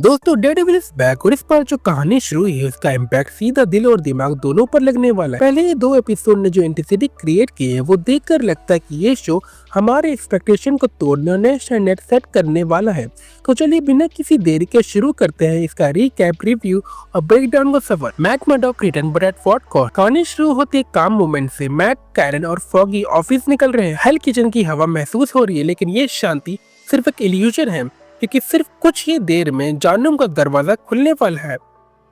दोस्तों Daredevil is back और इस बार जो कहानी शुरू हुई है उसका इम्पैक्ट सीधा दिल और दिमाग दोनों पर लगने वाला है। पहले ये 2 एपिसोड ने जो इंटेंसिटी क्रिएट की है वो देखकर लगता है कि ये शो हमारे एक्सपेक्टेशन को तोड़ने और नए स्टैंडर्ड सेट करने वाला है। तो चलिए बिना किसी देरी के शुरू करते हैं इसका रीकैप, रिव्यू और ब्रेकडाउन का सफर। Matt Murdock return but at what cost. कहानी शुरू होती है काम मोमेंट से। मैट, कैरन और फॉगी ऑफिस निकल रहे हैं। हेल किचन की हवा महसूस हो रही है, लेकिन ये शांति सिर्फ एक इल्यूजन है क्योंकि सिर्फ कुछ ही देर में जानूम का दरवाजा खुलने वाला है।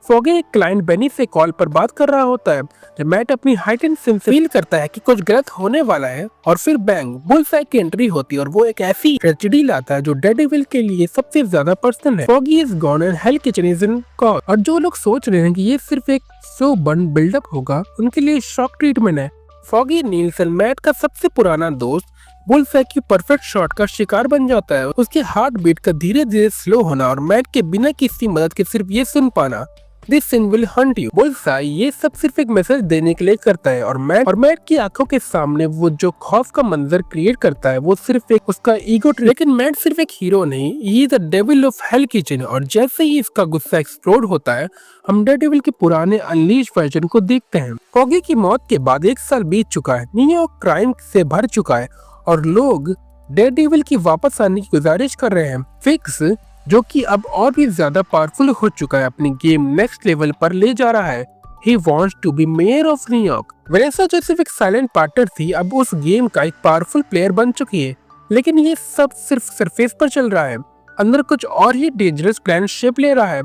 फॉगी एक क्लाइंट बेनी से कॉल पर बात कर रहा होता है जब मैट अपनी हाइटेंड सेंस से फील करता है कि कुछ गलत होने वाला है और फिर बैंग बुलसाई की एंट्री होती है और वो एक ऐसी ट्रेजेडी लाता है जो डेयरडेविल के लिए सबसे ज्यादा पर्सनल है। Foggy is gone and hell kitchen is in call. और जो लोग सोच रहे हैं कि ये सिर्फ एक स्लो बर्न बिल्डअप होगा उनके लिए शॉक ट्रीटमेंट है। फॉगी नील्सन मैट का सबसे पुराना दोस्त बुलसाई की परफेक्ट शॉट का शिकार बन जाता है। उसके हार्ट बीट का धीरे धीरे स्लो होना और मैट के बिना किसी मदद के सिर्फ ये सुन पाना, this scene will haunt you. बुलसाई ये सब सिर्फ एक मैसेज देने के लिए करता है और मैट की आंखों के सामने वो जो खौफ का मंजर क्रिएट करता है वो सिर्फ एक उसका ईगो। लेकिन मैट सिर्फ एक हीरो नहीं, he is the devil of hell kitchen. और जैसे ही इसका गुस्सा एक्सप्लोड होता है हम डेयरडेविल के पुराने अनलीश वर्जन को देखते हैं। फॉगी की मौत के बाद 1 साल बीत चुका है। न्यूयॉर्क क्राइम से भर चुका है और लोग डेयरडेविल की वापस आने की गुजारिश कर रहे हैं। फिक्स जो कि अब और भी ज्यादा पावरफुल हो चुका है अपनी गेम नेक्स्ट लेवल पर ले जा रहा है। He wants to be mayor of New York। Vanessa जो सिर्फ एक साइलेंट पार्टनर थी अब उस गेम का एक पावरफुल प्लेयर बन चुकी है। लेकिन ये सब सिर्फ सरफेस पर चल रहा है, अंदर कुछ और ही डेंजरस प्लान शेप ले रहा है।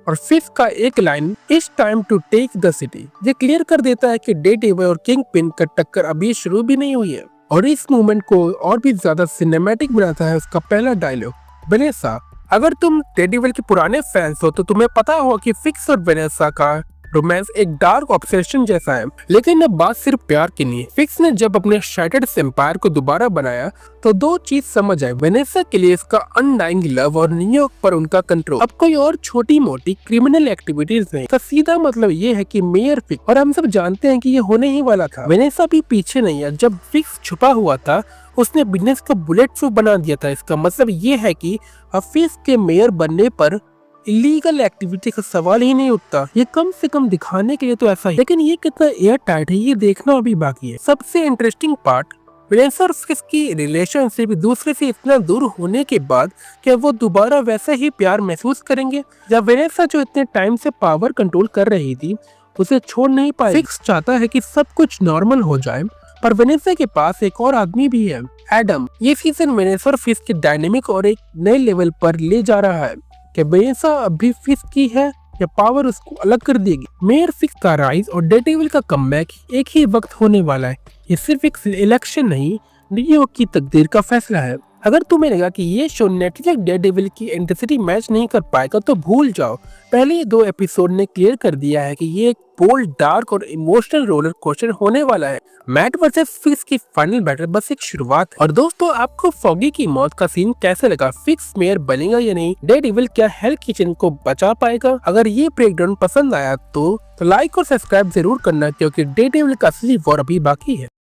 और फिफ्थ का एक line, it's time to take the city, ये क्लियर कर देता है कि डेयरडेविल और किंग पिन का टक्कर अभी शुरू भी नहीं हुई है। और इस मूवमेंट को और भी ज्यादा सिनेमैटिक बनाता है उसका पहला डायलॉग, वेनेसा। अगर तुम डेयरडेविल के पुराने फैंस हो तो तुम्हें पता होगा कि फिक्स और वेनेसा का रोमांस एक डार्क ऑब्सेशन जैसा है, लेकिन अब बात सिर्फ प्यार की नहीं। फिक्स ने जब अपने शैटर्ड एम्पायर को दोबारा बनाया तो 2 चीज समझ आए, वेनेसा के लिए इसका अनडाइंग लव और न्यूयॉर्क पर उनका कंट्रोल। अब कोई और छोटी मोटी क्रिमिनल एक्टिविटीज नहीं, तो सीधा मतलब ये है कि मेयर फिक्स, और हम सब जानते हैं कि ये होने ही वाला था। वेनेसा भी पीछे नहीं है। जब फिक्स छुपा हुआ था उसने बिजनेस को बुलेट प्रूफ बना दिया था। इसका मतलब ये है कि फिक्स के मेयर बनने पर इलीगल एक्टिविटी का सवाल ही नहीं उठता। ये कम से कम दिखाने के लिए तो ऐसा ही, लेकिन ये कितना एयर टाइट है ये देखना अभी बाकी है। सबसे इंटरेस्टिंग पार्ट, वेनेसा और फिक्स की रिलेशनशिप दूसरे से इतना दूर होने के बाद क्या वो दोबारा वैसा ही प्यार महसूस करेंगे? जब वेनेसा जो इतने टाइम से पावर कंट्रोल कर रही थी उसे छोड़ नहीं पाए। फिक्स चाहता है कि सब कुछ नॉर्मल हो जाए, पर वेनेसा के पास एक और आदमी भी है, एडम। ये सीजन वेनेसा और फिक्स के डायनेमिक और एक नए लेवल पर ले जा रहा है कि वेनेसा अभी फिक्स की है या पावर उसको अलग कर देगी। मेयर फिक्स का राइज और डेयरडेविल का कमबैक एक ही वक्त होने वाला है। ये सिर्फ एक इलेक्शन नहीं, न्यूयॉर्क की तकदीर का फैसला है। अगर तुम्हें लगा कि ये शो नेटफ्लिक्स डेयरडेविल की इंटेंसिटी मैच नहीं कर पाएगा तो भूल जाओ। पहले 2 एपिसोड ने क्लियर कर दिया है कि ये एक बोल्ड, डार्क और इमोशनल रोलर कोस्टर होने वाला है। मैट वर्सेस फिक्स की फाइनल बैटल बस एक शुरुआत है। और दोस्तों आपको फॉगी की मौत का सीन कैसे लगा? फिक्स मेयर बनेगा या नहीं? डेयरडेविल क्या हेल किचन को बचा पाएगा? अगर ये ब्रेकडाउन पसंद आया तो लाइक और सब्सक्राइब जरूर करना, क्योंकि डेयरडेविल का असली वॉर अभी बाकी है।